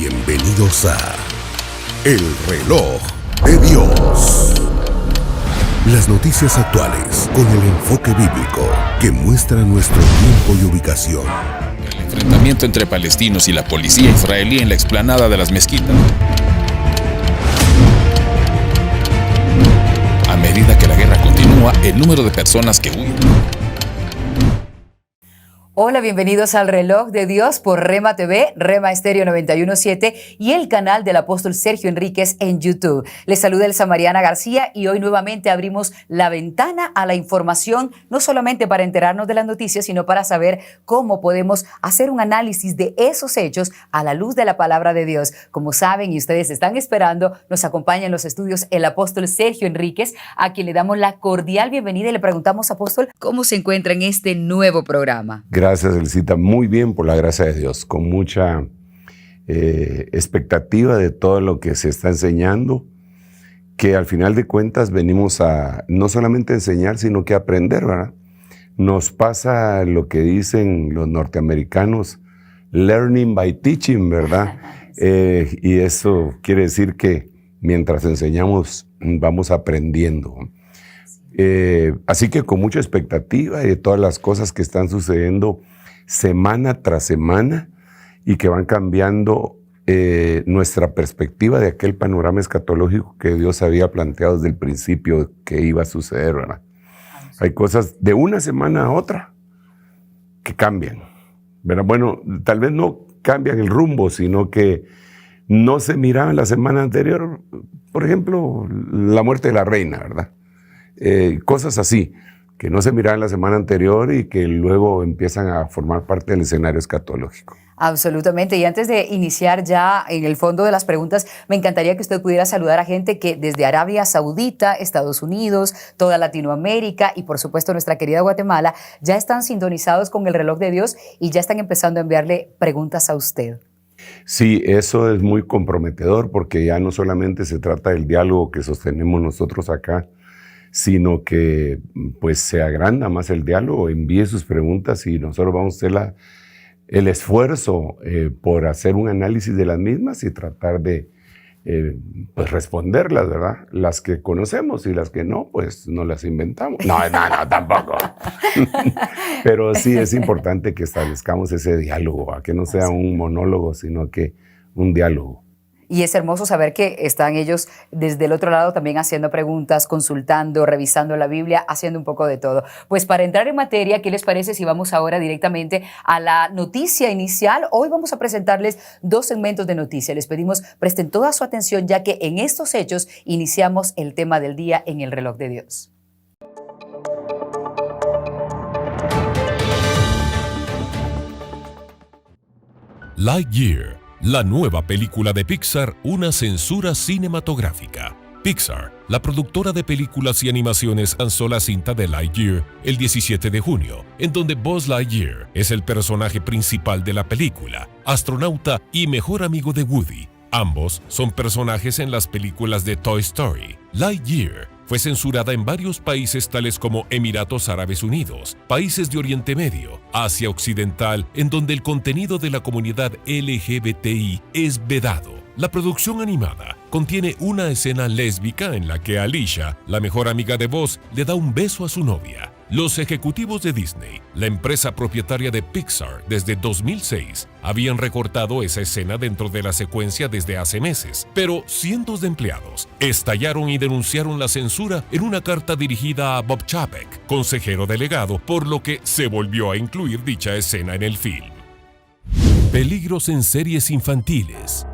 Bienvenidos a El Reloj de Dios. Las noticias actuales con el enfoque bíblico que muestra nuestro tiempo y ubicación. El enfrentamiento entre palestinos y la policía israelí en la explanada de las mezquitas. A medida que la guerra continúa, el número de personas que huyen. Hola, bienvenidos al Reloj de Dios por Rema TV, Rema Estéreo 91.7 y el canal del apóstol Sergio Enríquez en YouTube. Les saluda Elsa Mariana García y hoy nuevamente abrimos la ventana a la información, no solamente para enterarnos de las noticias, sino para saber cómo podemos hacer un análisis de esos hechos a la luz de la palabra de Dios. Como saben y ustedes están esperando, nos acompaña en los estudios el apóstol Sergio Enríquez, a quien le damos la cordial bienvenida y le preguntamos, apóstol, ¿cómo se encuentra en este nuevo programa? Gracias, Elisita. Muy bien, por la gracia de Dios, con mucha expectativa de todo lo que se está enseñando, que al final de cuentas venimos a no solamente enseñar, sino que aprender, ¿verdad? Nos pasa lo que dicen los norteamericanos, learning by teaching, ¿verdad? Y eso quiere decir que mientras enseñamos, vamos aprendiendo. Así que con mucha expectativa de todas las cosas que están sucediendo semana tras semana y que van cambiando nuestra perspectiva de aquel panorama escatológico que Dios había planteado desde el principio que iba a suceder, ¿verdad? Hay cosas de una semana a otra que cambian, ¿verdad? Bueno, tal vez no cambian el rumbo, sino que no se miraban la semana anterior, por ejemplo, la muerte de la reina, ¿verdad? Cosas así, que no se miraban la semana anterior y que luego empiezan a formar parte del escenario escatológico. Absolutamente. Y antes de iniciar ya en el fondo de las preguntas, me encantaría que usted pudiera saludar a gente que desde Arabia Saudita, Estados Unidos, toda Latinoamérica y por supuesto nuestra querida Guatemala ya están sintonizados con el Reloj de Dios y ya están empezando a enviarle preguntas a usted. Sí, eso es muy comprometedor porque ya no solamente se trata del diálogo que sostenemos nosotros acá, sino que pues se agranda más el diálogo, envíe sus preguntas y nosotros vamos a hacer el esfuerzo por hacer un análisis de las mismas y tratar de pues responderlas, ¿verdad? Las que conocemos y las que no, pues no las inventamos. No, tampoco. Pero sí es importante que establezcamos ese diálogo, a que no sea un monólogo, sino que un diálogo. Y es hermoso saber que están ellos desde el otro lado también haciendo preguntas, consultando, revisando la Biblia, haciendo un poco de todo. Pues para entrar en materia, ¿qué les parece si vamos ahora directamente a la noticia inicial? Hoy vamos a presentarles dos segmentos de noticias. Les pedimos presten toda su atención ya que en estos hechos iniciamos el tema del día en el Reloj de Dios. Lightyear, la nueva película de Pixar, una censura cinematográfica. Pixar, la productora de películas y animaciones, lanzó la cinta de Lightyear el 17 de junio, en donde Buzz Lightyear es el personaje principal de la película, astronauta y mejor amigo de Woody. Ambos son personajes en las películas de Toy Story. Lightyear fue censurada en varios países tales como Emiratos Árabes Unidos, países de Oriente Medio, Asia Occidental, en donde el contenido de la comunidad LGBTI es vedado. La producción animada contiene una escena lésbica en la que Alicia, la mejor amiga de Buzz, le da un beso a su novia. Los ejecutivos de Disney, la empresa propietaria de Pixar desde 2006, habían recortado esa escena dentro de la secuencia desde hace meses, pero cientos de empleados estallaron y denunciaron la censura en una carta dirigida a Bob Chapek, consejero delegado, por lo que se volvió a incluir dicha escena en el film. Peligros en series infantiles.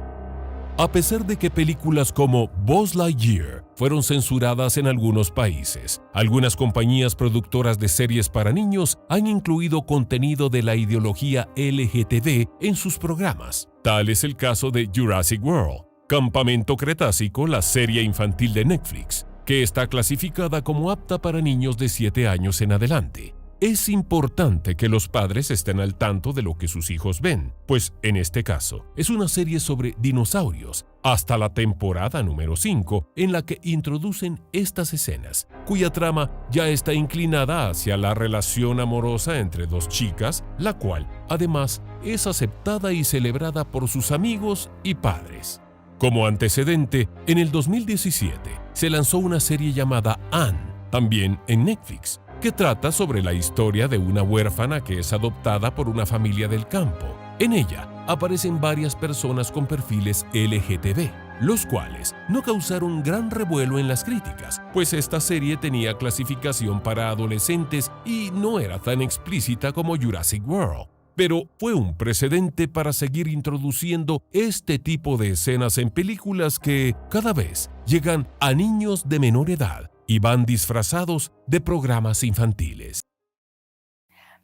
A pesar de que películas como Buzz Lightyear fueron censuradas en algunos países, algunas compañías productoras de series para niños han incluido contenido de la ideología LGTB en sus programas. Tal es el caso de Jurassic World, Campamento Cretácico, la serie infantil de Netflix, que está clasificada como apta para niños de 7 años en adelante. Es importante que los padres estén al tanto de lo que sus hijos ven, pues en este caso es una serie sobre dinosaurios hasta la temporada número 5, en la que introducen estas escenas, cuya trama ya está inclinada hacia la relación amorosa entre dos chicas, la cual, además, es aceptada y celebrada por sus amigos y padres. Como antecedente, en el 2017 se lanzó una serie llamada Anne, también en Netflix, que trata sobre la historia de una huérfana que es adoptada por una familia del campo. En ella aparecen varias personas con perfiles LGTB, los cuales no causaron gran revuelo en las críticas, pues esta serie tenía clasificación para adolescentes y no era tan explícita como Jurassic World. Pero fue un precedente para seguir introduciendo este tipo de escenas en películas que cada vez llegan a niños de menor edad y van disfrazados de programas infantiles.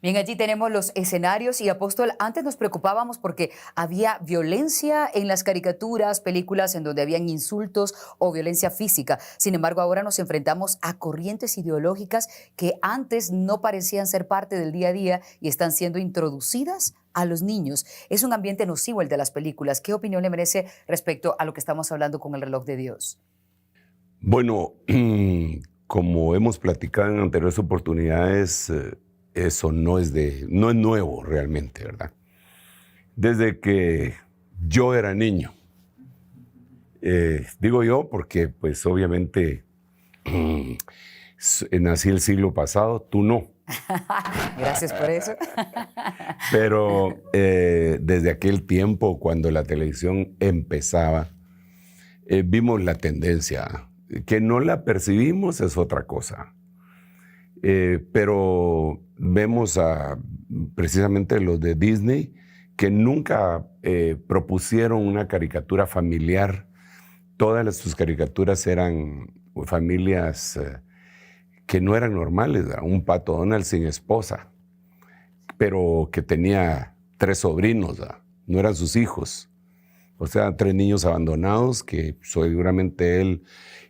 Bien, allí tenemos los escenarios y Apóstol, antes nos preocupábamos porque había violencia en las caricaturas, películas en donde habían insultos o violencia física. Sin embargo, ahora nos enfrentamos a corrientes ideológicas que antes no parecían ser parte del día a día y están siendo introducidas a los niños. Es un ambiente nocivo el de las películas. ¿Qué opinión le merece respecto a lo que estamos hablando con el reloj de Dios? Bueno, como hemos platicado en anteriores oportunidades, eso no es nuevo realmente, ¿verdad? Desde que yo era niño. Digo yo porque, pues, obviamente, nací el siglo pasado, tú no. Gracias por eso. Pero desde aquel tiempo, cuando la televisión empezaba, vimos la tendencia. Que no la percibimos es otra cosa. Pero vemos precisamente los de Disney que nunca propusieron una caricatura familiar. Todas sus caricaturas eran familias que no eran normales. Un Pato Donald sin esposa, pero que tenía 3 sobrinos, no eran sus hijos. O sea, 3 niños abandonados que seguramente él...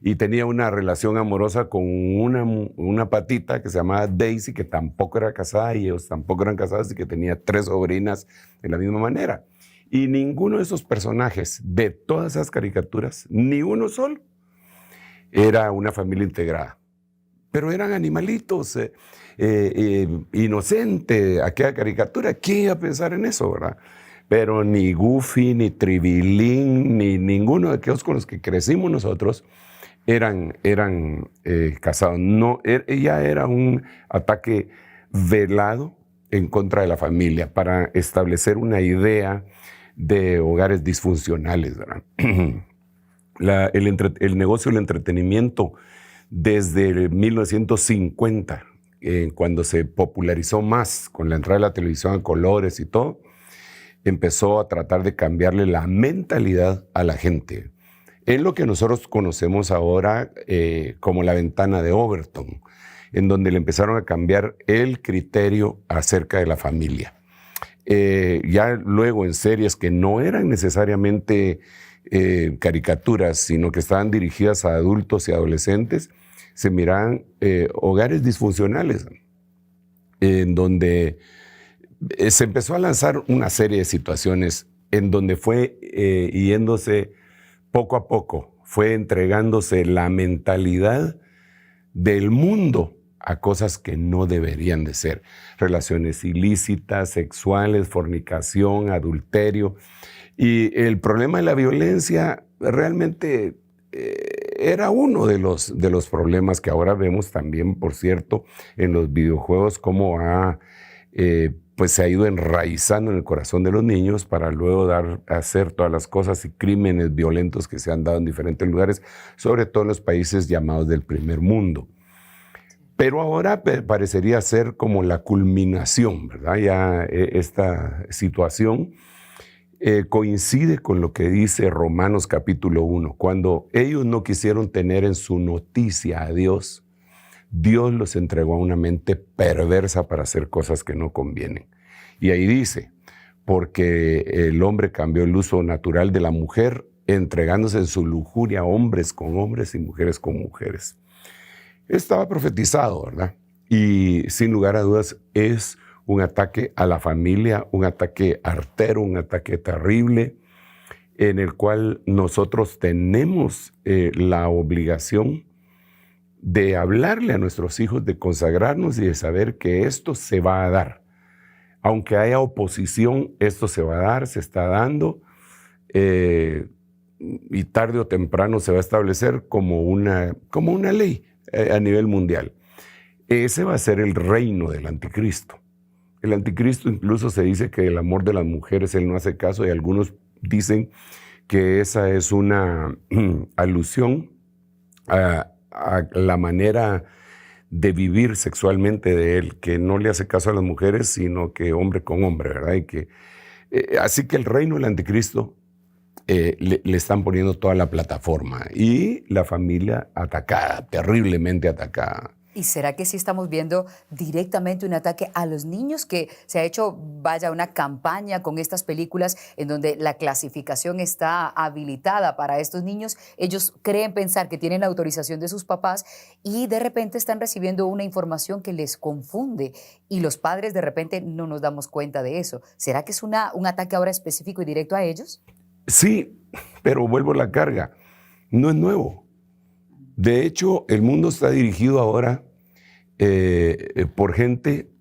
Y tenía una relación amorosa con una patita que se llamaba Daisy, que tampoco era casada y ellos tampoco eran casados y que tenía 3 sobrinas de la misma manera. Y ninguno de esos personajes de todas esas caricaturas, ni uno solo, era una familia integrada. Pero eran animalitos, inocente, aquella caricatura. ¿Quién iba a pensar en eso, verdad? Pero ni Goofy, ni Tribilín, ni ninguno de aquellos con los que crecimos nosotros eran casados. No, ella era un ataque velado en contra de la familia para establecer una idea de hogares disfuncionales, ¿verdad? El negocio del entretenimiento desde 1950, cuando se popularizó más con la entrada de la televisión a colores y todo, empezó a tratar de cambiarle la mentalidad a la gente. En lo que nosotros conocemos ahora como la ventana de Overton, en donde le empezaron a cambiar el criterio acerca de la familia. Ya luego en series que no eran necesariamente caricaturas, sino que estaban dirigidas a adultos y adolescentes, se miraban hogares disfuncionales, en donde se empezó a lanzar una serie de situaciones en donde fue yéndose poco a poco, fue entregándose la mentalidad del mundo a cosas que no deberían de ser. Relaciones ilícitas, sexuales, fornicación, adulterio. Y el problema de la violencia realmente era uno de los problemas que ahora vemos también, por cierto, en los videojuegos, cómo pues se ha ido enraizando en el corazón de los niños para luego hacer todas las cosas y crímenes violentos que se han dado en diferentes lugares, sobre todo en los países llamados del primer mundo. Pero ahora parecería ser como la culminación, ¿verdad? Ya esta situación coincide con lo que dice Romanos capítulo 1. Cuando ellos no quisieron tener en su noticia a Dios, Dios los entregó a una mente perversa para hacer cosas que no convienen. Y ahí dice, porque el hombre cambió el uso natural de la mujer, entregándose en su lujuria hombres con hombres y mujeres con mujeres. Estaba profetizado, ¿verdad? Y sin lugar a dudas es un ataque a la familia, un ataque artero, un ataque terrible. en el cual nosotros tenemos la obligación de hablarle a nuestros hijos, de consagrarnos y de saber que esto se va a dar. Aunque haya oposición, esto se va a dar, se está dando, y tarde o temprano se va a establecer como una ley a nivel mundial. Ese va a ser el reino del anticristo. El anticristo incluso se dice que el amor de las mujeres él no hace caso, y algunos dicen que esa es una alusión a la manera de vivir sexualmente de él, que no le hace caso a las mujeres, sino que hombre con hombre, ¿verdad? Así que el reino del anticristo le están poniendo toda la plataforma y la familia atacada, terriblemente atacada. ¿Y será que sí estamos viendo directamente un ataque a los niños? Que se ha hecho, una campaña con estas películas en donde la clasificación está habilitada para estos niños. Ellos creen pensar que tienen la autorización de sus papás y de repente están recibiendo una información que les confunde y los padres de repente no nos damos cuenta de eso. ¿Será que es un ataque ahora específico y directo a ellos? Sí, pero vuelvo a la carga. No es nuevo. De hecho, el mundo está dirigido ahora por gente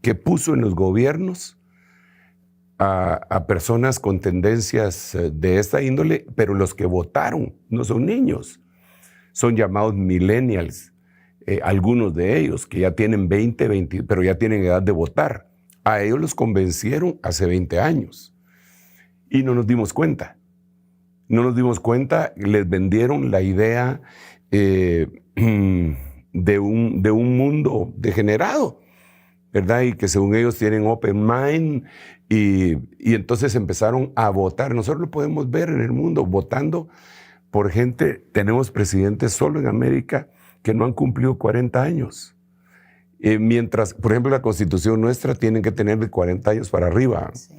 que puso en los gobiernos a personas con tendencias de esta índole, pero los que votaron no son niños, son llamados millennials, algunos de ellos que ya tienen 20, pero ya tienen edad de votar. A ellos los convencieron hace 20 años y no nos dimos cuenta. No nos dimos cuenta, les vendieron la idea de un mundo degenerado, ¿verdad? Y que según ellos tienen open mind y entonces empezaron a votar. Nosotros lo podemos ver en el mundo, votando por gente. Tenemos presidentes solo en América que no han cumplido 40 años. Mientras, por ejemplo, la Constitución nuestra tiene que tener de 40 años para arriba. Sí.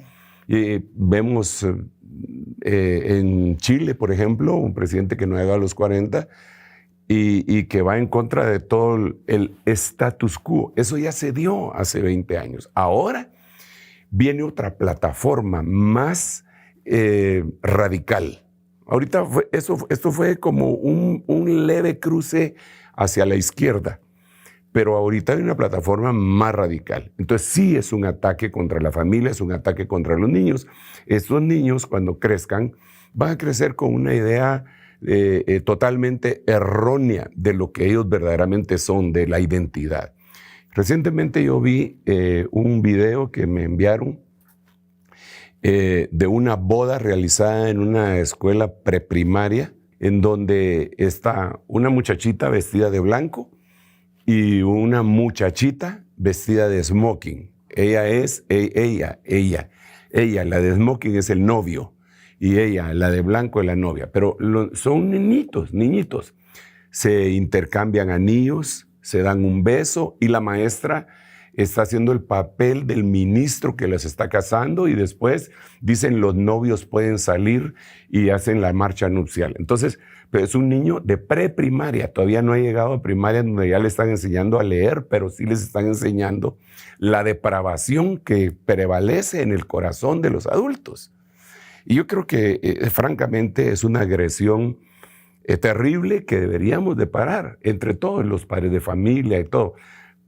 Vemos en Chile, por ejemplo, un presidente que no ha llegado a los 40 y que va en contra de todo el status quo. Eso ya se dio hace 20 años. Ahora viene otra plataforma más radical. Ahorita esto fue como un leve cruce hacia la izquierda, pero ahorita hay una plataforma más radical. Entonces sí es un ataque contra la familia, es un ataque contra los niños. Estos niños cuando crezcan van a crecer con una idea totalmente errónea de lo que ellos verdaderamente son, de la identidad. Recientemente yo vi un video que me enviaron de una boda realizada en una escuela preprimaria, en donde está una muchachita vestida de blanco y una muchachita vestida de smoking. Ella, la de smoking es el novio y ella, la de blanco, es la novia. Pero son niñitos. Se intercambian anillos, se dan un beso y la maestra está haciendo el papel del ministro que les está casando y después dicen los novios pueden salir y hacen la marcha nupcial. Entonces, pero es un niño de preprimaria, todavía no ha llegado a primaria donde ya le están enseñando a leer, pero sí les están enseñando la depravación que prevalece en el corazón de los adultos. Y yo creo que francamente es una agresión terrible que deberíamos de parar entre todos los padres de familia y todo,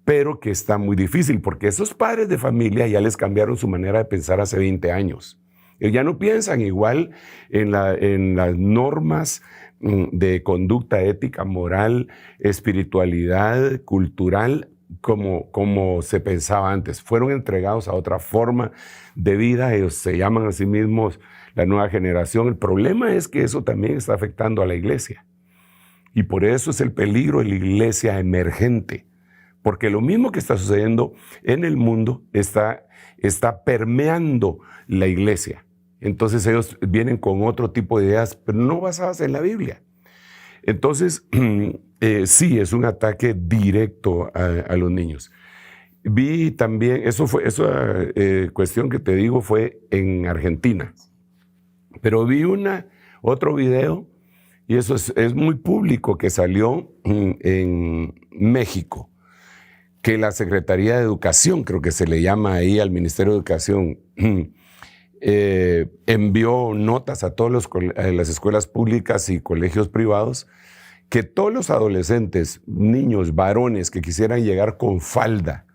pero que está muy difícil porque esos padres de familia ya les cambiaron su manera de pensar hace 20 años. Ellos ya no piensan igual en las normas de conducta ética, moral, espiritualidad, cultural, como se pensaba antes. Fueron entregados a otra forma de vida. Ellos se llaman a sí mismos la nueva generación. El problema es que eso también está afectando a la iglesia. Y por eso es el peligro de la iglesia emergente. Porque lo mismo que está sucediendo en el mundo está permeando la iglesia. Entonces ellos vienen con otro tipo de ideas, pero no basadas en la Biblia. Entonces, sí, es un ataque directo a los niños. Vi también, esa cuestión que te digo fue en Argentina. Pero vi otro video, y eso es muy público, que salió en México, que la Secretaría de Educación, creo que se le llama ahí al Ministerio de Educación, envió notas a todas las escuelas públicas y colegios privados que todos los adolescentes, niños, varones que quisieran llegar con falda,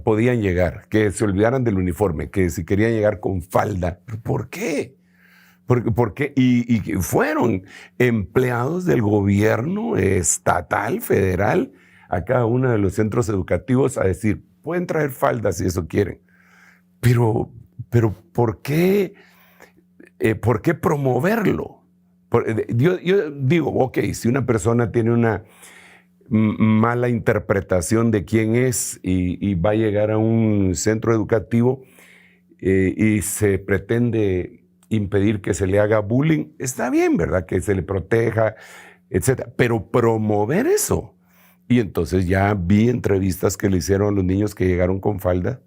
podían llegar, que se olvidaran del uniforme, que si querían llegar con falda. ¿Por qué? ¿Por qué? Y fueron empleados del gobierno estatal, federal, a cada uno de los centros educativos a decir, pueden traer faldas si eso quieren. Pero ¿por qué promoverlo? Yo digo, ok, si una persona tiene una mala interpretación de quién es y va a llegar a un centro educativo y se pretende impedir que se le haga bullying, está bien, ¿verdad? Que se le proteja, etc. Pero promover eso. Y entonces ya vi entrevistas que le hicieron a los niños que llegaron con falda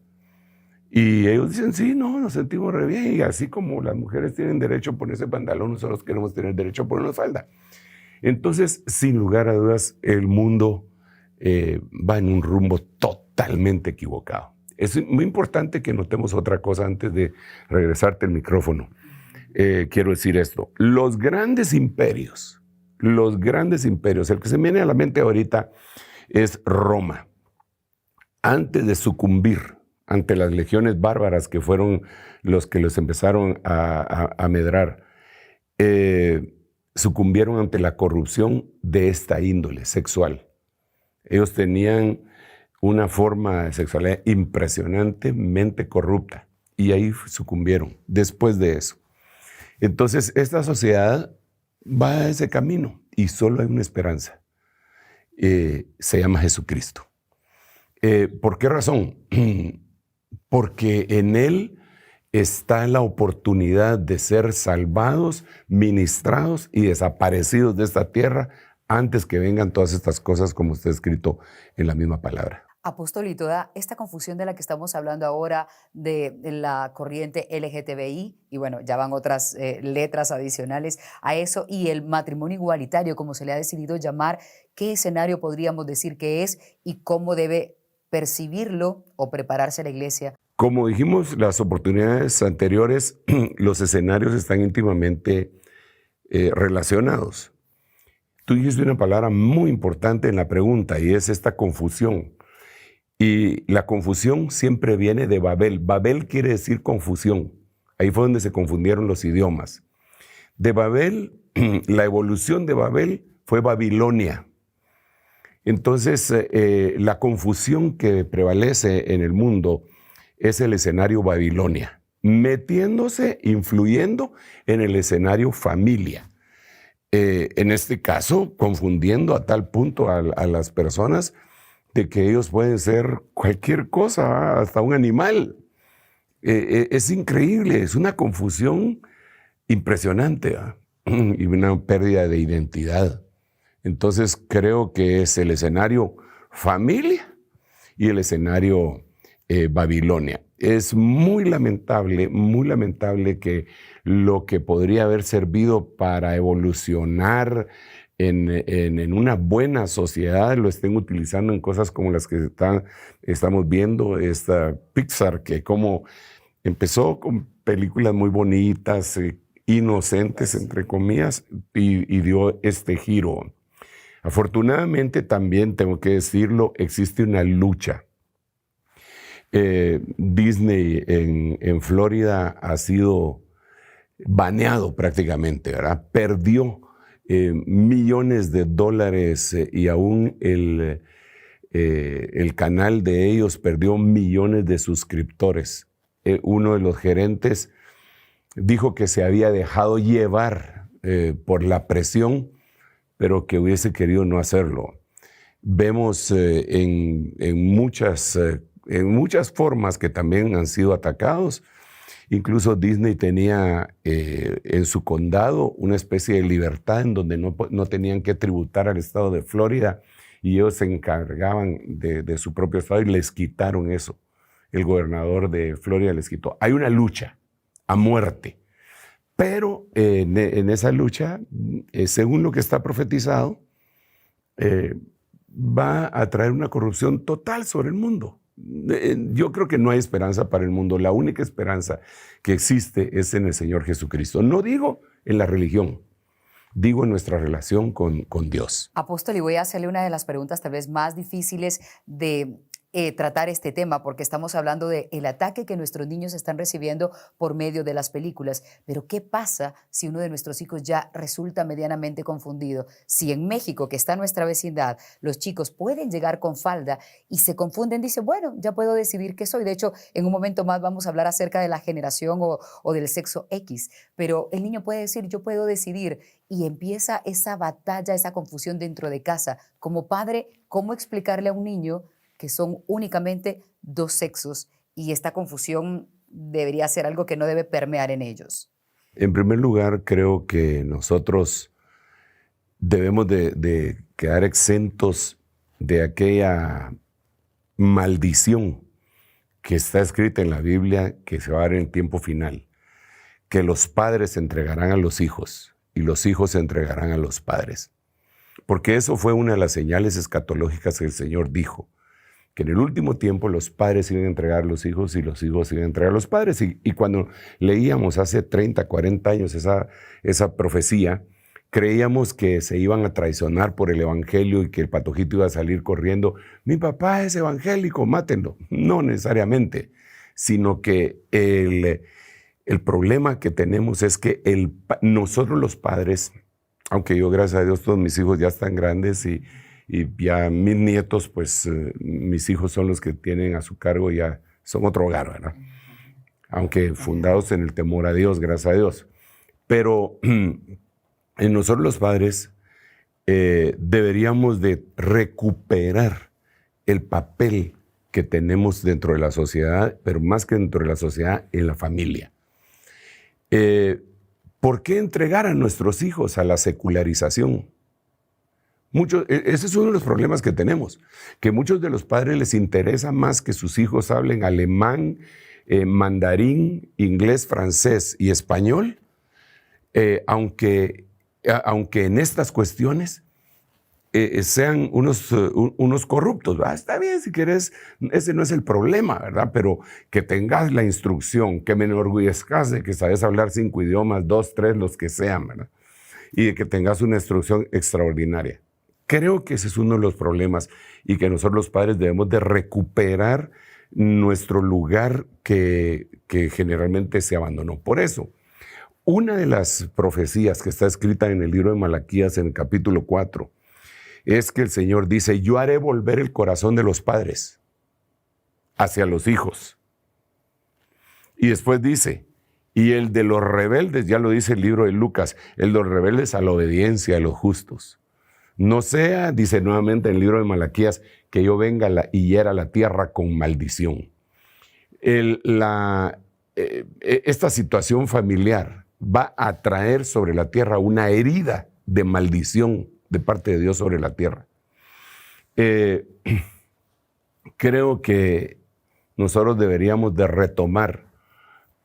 y ellos dicen, sí, no, nos sentimos re bien. Y así como las mujeres tienen derecho a ponerse pantalón, nosotros queremos tener derecho a ponernos falda. Entonces, sin lugar a dudas, el mundo va en un rumbo totalmente equivocado. Es muy importante que notemos otra cosa antes de regresarte el micrófono. Quiero decir esto. Los grandes imperios, el que se me viene a la mente ahorita es Roma. Antes de sucumbir ante las legiones bárbaras que fueron los que los empezaron a amedrar, sucumbieron ante la corrupción de esta índole sexual. Ellos tenían una forma de sexualidad impresionantemente corrupta y ahí sucumbieron después de eso. Entonces, esta sociedad va a ese camino y solo hay una esperanza. Se llama Jesucristo. ¿Por qué razón? Porque en Él está la oportunidad de ser salvados, ministrados y desaparecidos de esta tierra antes que vengan todas estas cosas como está escrito en la misma palabra. Apóstol, y toda esta confusión de la que estamos hablando ahora de la corriente LGTBI, y bueno, ya van otras letras adicionales a eso, y el matrimonio igualitario, como se le ha decidido llamar, ¿qué escenario podríamos decir que es y cómo debe percibirlo o prepararse la iglesia? Como dijimos las oportunidades anteriores, los escenarios están íntimamente relacionados. Tú dijiste una palabra muy importante en la pregunta y es esta confusión. Y la confusión siempre viene de Babel. Babel quiere decir confusión. Ahí fue donde se confundieron los idiomas. De Babel, la evolución de Babel fue Babilonia. Entonces, la confusión que prevalece en el mundo es el escenario Babilonia, metiéndose, influyendo en el escenario familia. En este caso, confundiendo a tal punto a las personas de que ellos pueden ser cualquier cosa, hasta un animal. Es increíble, es una confusión impresionante y una pérdida de identidad. Entonces creo que es el escenario familia y el escenario Babilonia. Es muy lamentable que lo que podría haber servido para evolucionar en una buena sociedad lo estén utilizando en cosas como las que estamos viendo, esta Pixar, que como empezó con películas muy bonitas, inocentes, entre comillas, y dio este giro. Afortunadamente, también tengo que decirlo, existe una lucha. Disney en Florida ha sido baneado prácticamente, ¿verdad? Perdió millones de dólares y aún el canal de ellos perdió millones de suscriptores. Uno de los gerentes dijo que se había dejado llevar por la presión, pero que hubiese querido no hacerlo. Vemos en muchas formas que también han sido atacados. Incluso Disney tenía en su condado una especie de libertad en donde no tenían que tributar al estado de Florida y ellos se encargaban de su propio estado y les quitaron eso. El gobernador de Florida les quitó. Hay una lucha a muerte, pero en esa lucha, según lo que está profetizado, va a traer una corrupción total sobre el mundo. yo creo que no hay esperanza para el mundo. La única esperanza que existe es en el Señor Jesucristo. No digo en la religión, digo en nuestra relación con Dios. Apóstol, y voy a hacerle una de las preguntas tal vez más difíciles de tratar este tema, porque estamos hablando del ataque que nuestros niños están recibiendo por medio de las películas. Pero ¿qué pasa si uno de nuestros hijos ya resulta medianamente confundido? Si en México, que está en nuestra vecindad, los chicos pueden llegar con falda y se confunden, dicen, bueno, ya puedo decidir qué soy. De hecho, en un momento más vamos a hablar acerca de la generación o del sexo X. Pero el niño puede decir, yo puedo decidir, y empieza esa batalla, esa confusión dentro de casa. Como padre, ¿cómo explicarle a un niño que son únicamente dos sexos y esta confusión debería ser algo que no debe permear en ellos? En primer lugar, creo que nosotros debemos de quedar exentos de aquella maldición que está escrita en la Biblia, que se va a dar en tiempo final, que los padres se entregarán a los hijos y los hijos se entregarán a los padres. Porque eso fue una de las señales escatológicas que el Señor dijo, que en el último tiempo los padres iban a entregar a los hijos y los hijos iban a entregar a los padres. Y cuando leíamos hace 30, 40 años esa profecía, creíamos que se iban a traicionar por el evangelio y que el patojito iba a salir corriendo. Mi papá es evangélico, mátenlo. No necesariamente, sino que el problema que tenemos es que nosotros los padres, aunque yo gracias a Dios todos mis hijos ya están grandes y ya mis nietos, pues mis hijos son los que tienen a su cargo, ya son otro hogar, ¿verdad? Aunque fundados en el temor a Dios, gracias a Dios. Pero en nosotros los padres deberíamos de recuperar el papel que tenemos dentro de la sociedad, pero más que dentro de la sociedad, en la familia. ¿Por qué entregar a nuestros hijos a la secularización? Ese es uno de los problemas que tenemos, que muchos de los padres les interesa más que sus hijos hablen alemán, mandarín, inglés, francés y español, aunque en estas cuestiones sean unos corruptos. Está bien, si quieres, ese no es el problema, ¿verdad? Pero que tengas la instrucción, que me enorgullezcas de que sabes hablar 5 idiomas, 2, 3, los que sean, ¿verdad? Y de que tengas una instrucción extraordinaria. Creo que ese es uno de los problemas y que nosotros los padres debemos de recuperar nuestro lugar que generalmente se abandonó. Por eso, una de las profecías que está escrita en el libro de Malaquías en el capítulo 4 es que el Señor dice, yo haré volver el corazón de los padres hacia los hijos. Y después dice, y el de los rebeldes, ya lo dice el libro de Lucas, el de los rebeldes a la obediencia de los justos. No sea, dice nuevamente en el libro de Malaquías, que yo venga y hiera la tierra con maldición. Esta situación familiar va a traer sobre la tierra una herida de maldición de parte de Dios sobre la tierra. Creo que nosotros deberíamos de retomar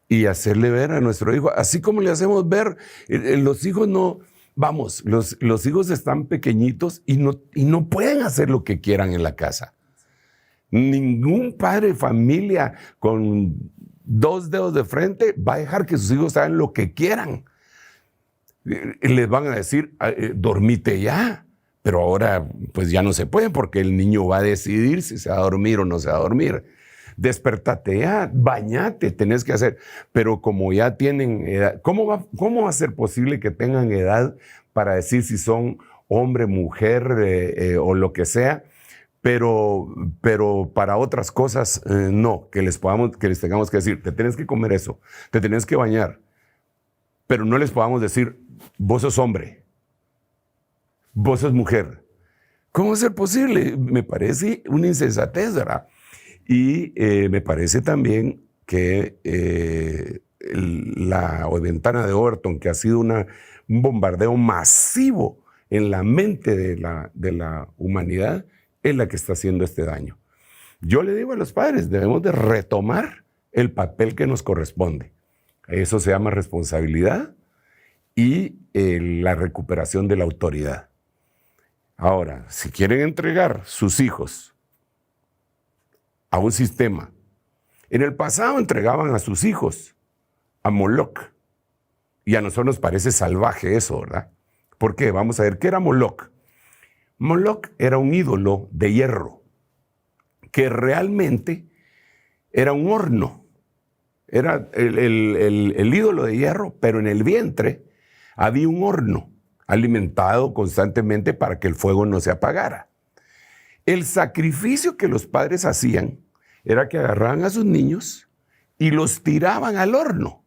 y hacerle ver a nuestro hijo, así como le hacemos ver, los hijos no... Vamos, los hijos están pequeñitos y no pueden hacer lo que quieran en la casa. Ningún padre de familia con 2 dedos de frente va a dejar que sus hijos hagan lo que quieran. Les van a decir, dormite ya, pero ahora pues ya no se puede porque el niño va a decidir si se va a dormir o no se va a dormir. Despertate ya, bañate, tenés que hacer. Pero como ya tienen edad, ¿cómo va a ser posible que tengan edad para decir si son hombre, mujer o lo que sea? Pero para otras cosas, no, que les tengamos que decir, te tienes que comer eso, te tienes que bañar. Pero no les podamos decir, vos sos hombre, vos sos mujer. ¿Cómo va a ser posible? Me parece una insensatez, ¿verdad? Y me parece también que la ventana de Overton, que ha sido un bombardeo masivo en la mente de la humanidad, es la que está haciendo este daño. Yo le digo a los padres, debemos de retomar el papel que nos corresponde. Eso se llama responsabilidad y la recuperación de la autoridad. Ahora, si quieren entregar sus hijos a un sistema. En el pasado entregaban a sus hijos a Moloch. Y a nosotros nos parece salvaje eso, ¿verdad? ¿Por qué? Vamos a ver, ¿qué era Moloch? Moloch era un ídolo de hierro, que realmente era un horno. Era el ídolo de hierro, pero en el vientre había un horno alimentado constantemente para que el fuego no se apagara. El sacrificio que los padres hacían era que agarraban a sus niños y los tiraban al horno.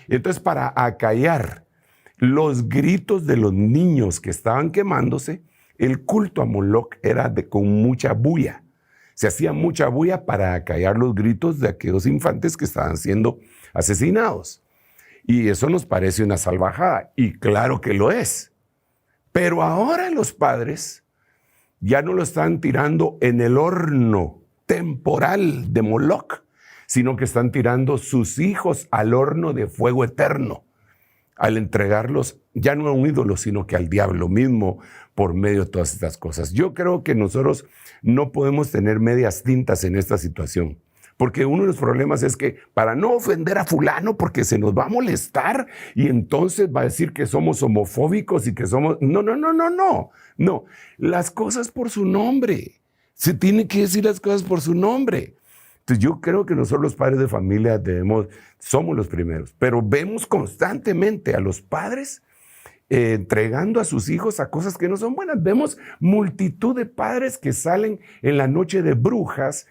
Entonces, para acallar los gritos de los niños que estaban quemándose, el culto a Moloch era con mucha bulla. Se hacía mucha bulla para acallar los gritos de aquellos infantes que estaban siendo asesinados. Y eso nos parece una salvajada, y claro que lo es. Pero ahora los padres ya no lo están tirando en el horno temporal de Moloch, sino que están tirando sus hijos al horno de fuego eterno, al entregarlos ya no a un ídolo, sino que al diablo mismo por medio de todas estas cosas. Yo creo que nosotros no podemos tener medias tintas en esta situación, porque uno de los problemas es que para no ofender a fulano, porque se nos va a molestar y entonces va a decir que somos homofóbicos y que somos... No. Las cosas por su nombre. Se tiene que decir las cosas por su nombre. Entonces yo creo que nosotros los padres de familia somos los primeros, pero vemos constantemente a los padres entregando a sus hijos a cosas que no son buenas. Vemos multitud de padres que salen en la noche de brujas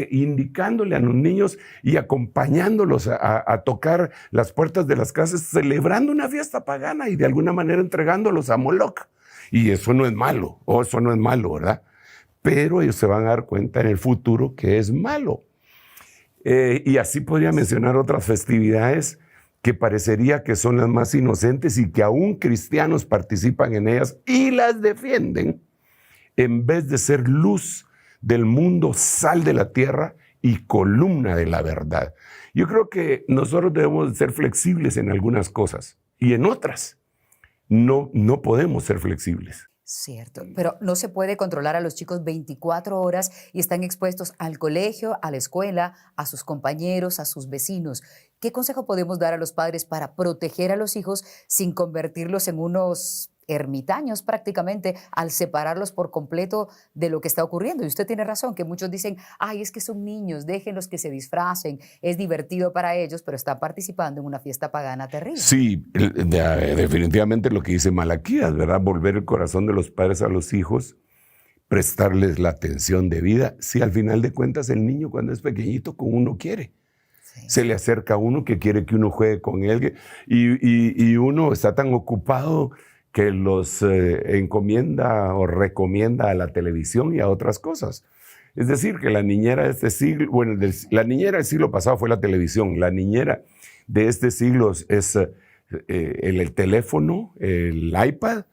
indicándole a los niños y acompañándolos a tocar las puertas de las casas, celebrando una fiesta pagana y de alguna manera entregándolos a Moloch. Y eso no es malo, ¿verdad? Pero ellos se van a dar cuenta en el futuro que es malo. Y así podría mencionar otras festividades que parecería que son las más inocentes y que aún cristianos participan en ellas y las defienden, en vez de ser luz del mundo, sal de la tierra y columna de la verdad. Yo creo que nosotros debemos ser flexibles en algunas cosas y en otras no podemos ser flexibles. Cierto, pero no se puede controlar a los chicos 24 horas y están expuestos al colegio, a la escuela, a sus compañeros, a sus vecinos. ¿Qué consejo podemos dar a los padres para proteger a los hijos sin convertirlos en unos ermitaños prácticamente al separarlos por completo de lo que está ocurriendo? Y usted tiene razón, que muchos dicen, ay, es que son niños, déjenlos que se disfracen, es divertido para ellos, pero están participando en una fiesta pagana terrible. Sí, definitivamente lo que dice Malaquías, ¿verdad? Volver el corazón de los padres a los hijos, prestarles la atención debida. Sí, al final de cuentas el niño cuando es pequeñito con uno quiere. Sí. Se le acerca a uno que quiere que uno juegue con él y uno está tan ocupado que los encomienda o recomienda a la televisión y a otras cosas. Es decir, que la niñera de este siglo, bueno, la niñera del siglo pasado fue la televisión, la niñera de este siglo es el teléfono, el iPad,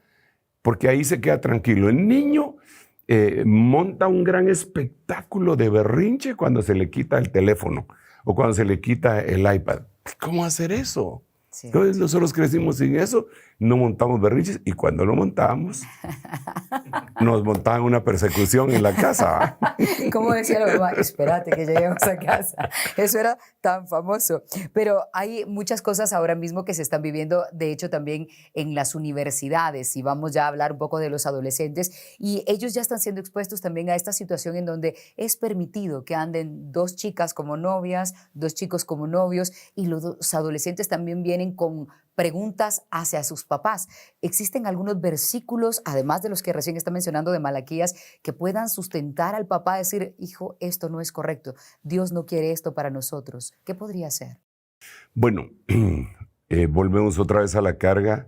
porque ahí se queda tranquilo. El niño monta un gran espectáculo de berrinche cuando se le quita el teléfono o cuando se le quita el iPad. ¿Cómo hacer eso? Sí, entonces nosotros crecimos sin eso, no montamos berrinches y cuando lo montábamos nos montaban una persecución en la casa. Como decía la mamá, espérate que lleguemos a casa. Eso era tan famoso. Pero hay muchas cosas ahora mismo que se están viviendo, de hecho también en las universidades, y vamos ya a hablar un poco de los adolescentes, y ellos ya están siendo expuestos también a esta situación en donde es permitido que anden dos chicas como novias, dos chicos como novios, y los adolescentes también vienen con preguntas hacia sus papás. ¿Existen algunos versículos, además de los que recién está mencionando de Malaquías, que puedan sustentar al papá a decir, hijo, esto no es correcto, Dios no quiere esto para nosotros? ¿Qué podría ser? Bueno, volvemos otra vez a la carga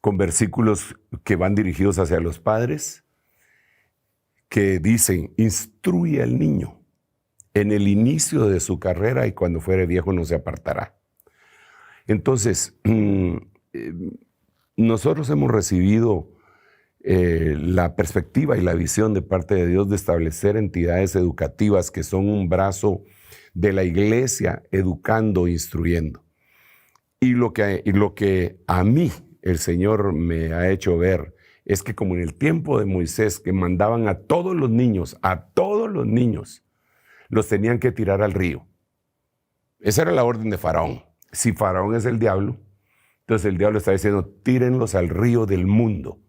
con versículos que van dirigidos hacia los padres, que dicen, instruye al niño en el inicio de su carrera y cuando fuere viejo no se apartará. Entonces, nosotros hemos recibido la perspectiva y la visión de parte de Dios de establecer entidades educativas que son un brazo de la iglesia educando, instruyendo. Y lo que a mí el Señor me ha hecho ver es que como en el tiempo de Moisés, que mandaban a todos los niños los niños los tenían que tirar al río. Esa era la orden de Faraón. Si Faraón es el diablo, entonces el diablo está diciendo, tírenlos al río del mundo.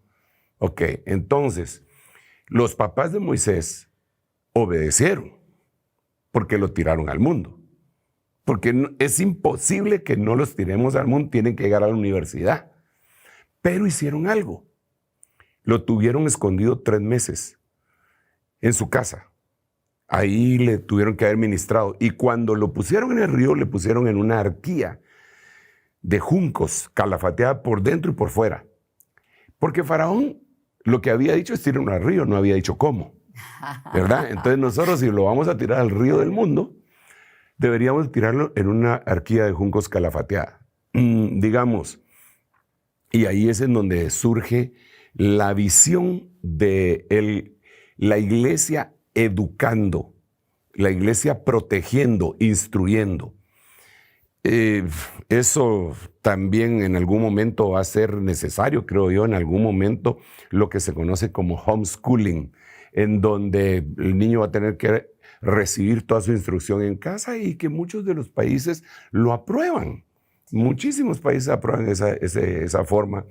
Ok, entonces, los papás de Moisés obedecieron porque lo tiraron al mundo. Porque es imposible que no los tiremos al mundo, tienen que llegar a la universidad. Pero hicieron algo. Lo tuvieron escondido 3 meses en su casa. Ahí le tuvieron que haber ministrado. Y cuando lo pusieron en el río, le pusieron en una arquía de juncos, calafateada por dentro y por fuera. Porque Faraón lo que había dicho es tirar al río, no había dicho cómo. ¿Verdad? Entonces nosotros, si lo vamos a tirar al río del mundo, deberíamos tirarlo en una arquía de juncos calafateada. Digamos, y ahí es en donde surge la visión de la iglesia educando, la iglesia protegiendo, instruyendo. Eso también en algún momento va a ser necesario, creo yo, en algún momento lo que se conoce como homeschooling, en donde el niño va a tener que recibir toda su instrucción en casa y que muchos de los países lo aprueban. Muchísimos países aprueban esa forma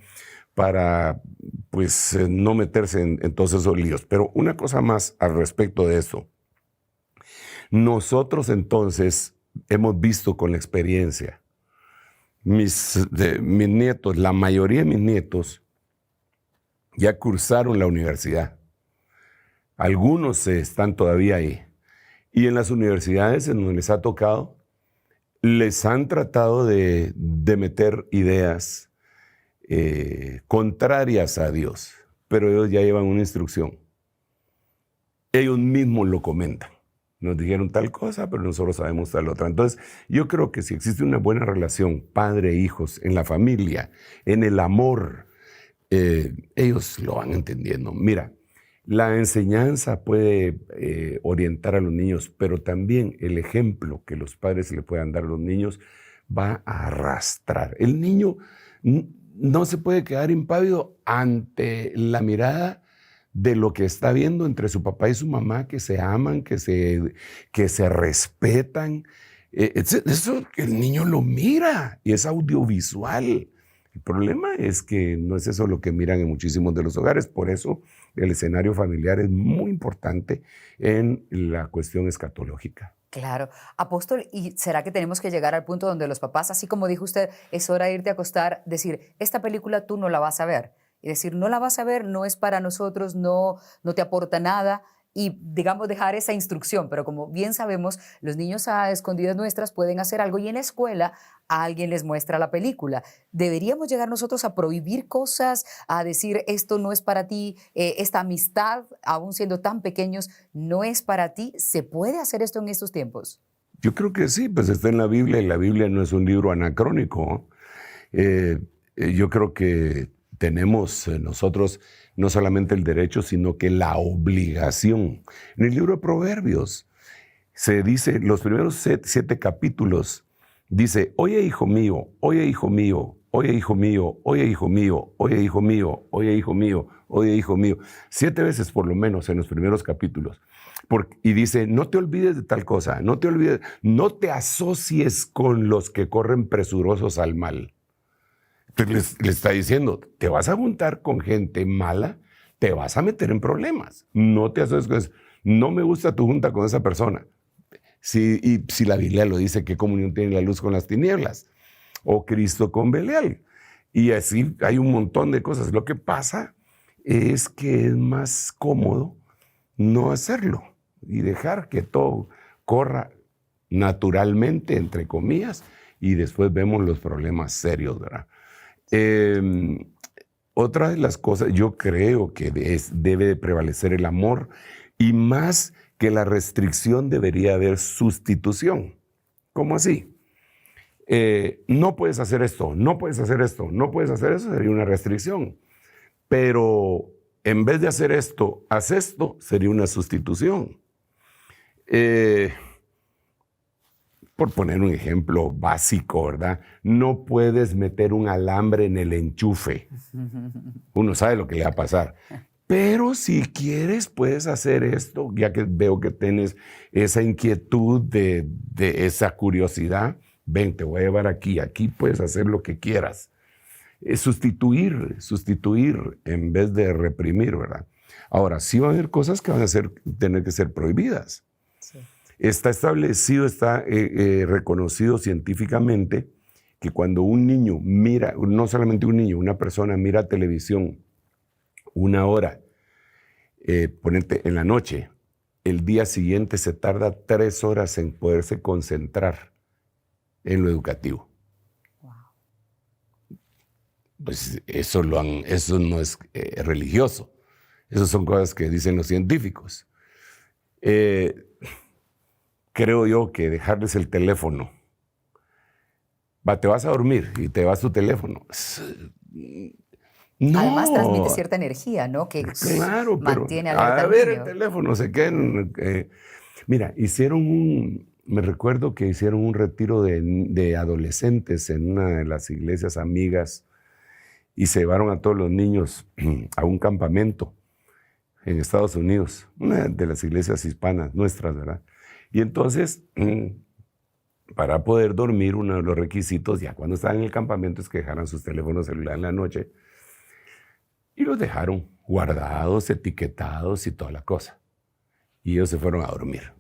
para pues, no meterse en todos esos líos. Pero una cosa más al respecto de eso. Nosotros entonces hemos visto con la experiencia, mis nietos, la mayoría de mis nietos ya cursaron la universidad. Algunos están todavía ahí. Y en las universidades en donde les ha tocado, les han tratado de meter ideas contrarias a Dios, pero ellos ya llevan una instrucción. Ellos mismos lo comentan. Nos dijeron tal cosa, pero nosotros sabemos tal otra. Entonces, yo creo que si existe una buena relación padre-hijos en la familia, en el amor, ellos lo van entendiendo. Mira, la enseñanza puede orientar a los niños, pero también el ejemplo que los padres le puedan dar a los niños va a arrastrar. El niño no se puede quedar impávido ante la mirada de lo que está viendo entre su papá y su mamá, que se aman, que se respetan. Eso el niño lo mira y es audiovisual. El problema es que no es eso lo que miran en muchísimos de los hogares. Por eso el escenario familiar es muy importante en la cuestión escatológica. Claro. Apóstol, ¿y será que tenemos que llegar al punto donde los papás, así como dijo usted, es hora de irte a acostar, decir, esta película tú no la vas a ver? Y decir, no la vas a ver, no es para nosotros, no te aporta nada. Y, digamos, dejar esa instrucción. Pero como bien sabemos, los niños a escondidas nuestras pueden hacer algo y en la escuela alguien les muestra la película. ¿Deberíamos llegar nosotros a prohibir cosas, a decir esto no es para ti, esta amistad, aún siendo tan pequeños, no es para ti? ¿Se puede hacer esto en estos tiempos? Yo creo que sí, pues está en la Biblia y la Biblia no es un libro anacrónico. Yo creo que tenemos nosotros no solamente el derecho, sino que la obligación. En el libro de Proverbios se dice, los primeros 7 capítulos, dice, oye hijo mío, oye hijo mío, oye hijo mío, oye hijo mío, oye hijo mío, oye hijo mío, oye hijo mío. 7 veces por lo menos en los primeros capítulos. Y dice, no te olvides de tal cosa, no te olvides, no te asocies con los que corren presurosos al mal. Entonces le está diciendo, te vas a juntar con gente mala, te vas a meter en problemas. No te asocies con eso. No me gusta tu junta con esa persona. Y si la Biblia lo dice, ¿qué comunión tiene la luz con las tinieblas? O Cristo con Belial. Y así hay un montón de cosas. Lo que pasa es que es más cómodo no hacerlo y dejar que todo corra naturalmente, entre comillas, y después vemos los problemas serios, ¿verdad? Otra de las cosas, yo creo que debe de prevalecer el amor y más que la restricción debería haber sustitución. ¿Cómo así? No puedes hacer esto, no puedes hacer esto, no puedes hacer eso, sería una restricción. Pero en vez de hacer esto, haz esto, sería una sustitución. Por poner un ejemplo básico, ¿verdad? No puedes meter un alambre en el enchufe. Uno sabe lo que le va a pasar. Pero si quieres, puedes hacer esto, ya que veo que tienes esa inquietud de esa curiosidad. Ven, te voy a llevar aquí. Aquí puedes hacer lo que quieras. Sustituir en vez de reprimir, ¿verdad? Ahora, sí van a haber cosas que van a tener que ser prohibidas. Sí. Está establecido, está reconocido científicamente que cuando un niño mira, no solamente un niño, una persona mira televisión 1 hora, ponete en la noche, el día siguiente se tarda 3 horas en poderse concentrar en lo educativo. Pues eso no es religioso. Esas son cosas que dicen los científicos. Creo yo que dejarles el teléfono. Te vas a dormir y te vas tu teléfono. No. Además transmite cierta energía, ¿no? Que claro, mantiene pero alerta a al ver niño. el teléfono, se quedan. Mira, me recuerdo que hicieron un retiro de adolescentes en una de las iglesias amigas y se llevaron a todos los niños a un campamento en Estados Unidos, una de las iglesias hispanas nuestras, ¿verdad? Y entonces, para poder dormir, uno de los requisitos, ya cuando estaban en el campamento, es que dejaran sus teléfonos celulares en la noche, y los dejaron guardados, etiquetados y toda la cosa. Y ellos se fueron a dormir.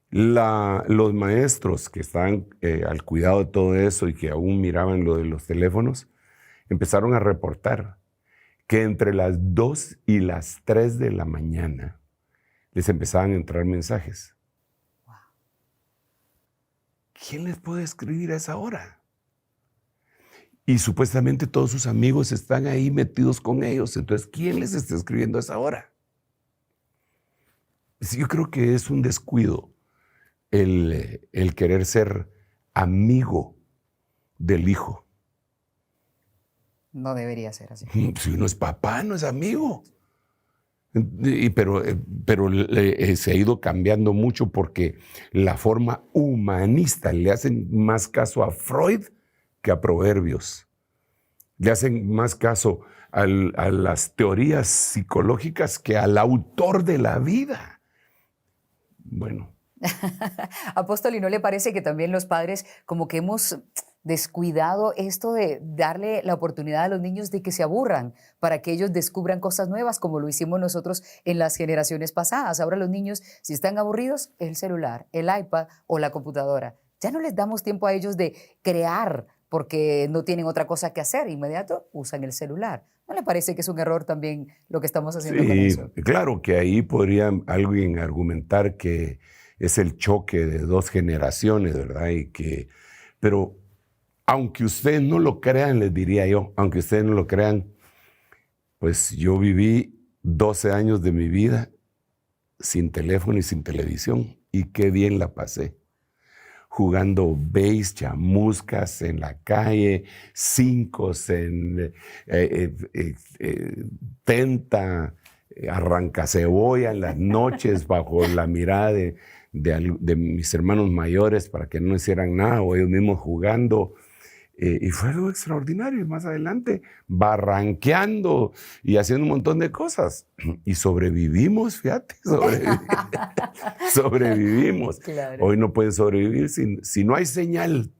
Los maestros que estaban al cuidado de todo eso y que aún miraban lo de los teléfonos, empezaron a reportar que entre las 2 y las 3 de la mañana les empezaban a entrar mensajes. Wow. ¿Quién les puede escribir a esa hora? Y supuestamente todos sus amigos están ahí metidos con ellos. Entonces, ¿quién les está escribiendo a esa hora? Yo creo que es un descuido el querer ser amigo del hijo. No debería ser así. Si uno es papá, no es amigo. Pero se ha ido cambiando mucho porque la forma humanista, le hacen más caso a Freud que a Proverbios. Le hacen más caso a las teorías psicológicas que al autor de la vida. Bueno. Apóstol, ¿y no le parece que también los padres como que hemos descuidado esto de darle la oportunidad a los niños de que se aburran para que ellos descubran cosas nuevas como lo hicimos nosotros en las generaciones pasadas? Ahora los niños, si están aburridos, el celular, el iPad o la computadora. Ya no les damos tiempo a ellos de crear porque no tienen otra cosa que hacer. Inmediato usan el celular. ¿No le parece que es un error también lo que estamos haciendo con eso? Claro que ahí podría alguien argumentar que es el choque de 2 generaciones, ¿verdad? Pero aunque ustedes no lo crean, les diría yo, aunque ustedes no lo crean, pues yo viví 12 años de mi vida sin teléfono y sin televisión, y qué bien la pasé. Jugando béis, chamuscas en la calle, cincos en tenta, arrancacebolla en las noches bajo la mirada de mis hermanos mayores para que no hicieran nada, o ellos mismos jugando. Y fue algo extraordinario. Y más adelante, barranqueando y haciendo un montón de cosas. Y sobrevivimos, fíjate, sobrevivimos. Claro. Hoy no pueden sobrevivir si no hay señal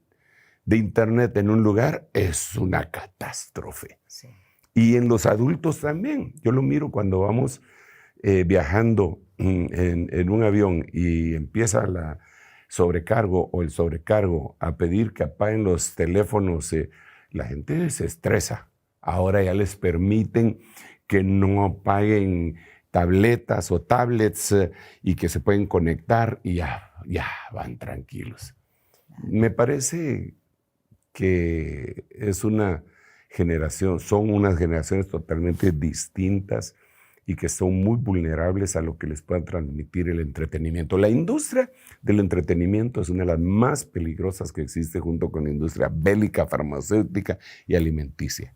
de internet en un lugar, es una catástrofe. Sí. Y en los adultos también. Yo lo miro cuando vamos viajando en un avión y empieza la sobrecargo o el sobrecargo a pedir que apaguen los teléfonos, la gente se estresa. Ahora ya les permiten que no apaguen tabletas o tablets y que se pueden conectar y ya van tranquilos. Me parece que son unas generaciones totalmente distintas y que son muy vulnerables a lo que les pueda transmitir el entretenimiento. La industria del entretenimiento es una de las más peligrosas que existe, junto con la industria bélica, farmacéutica y alimenticia.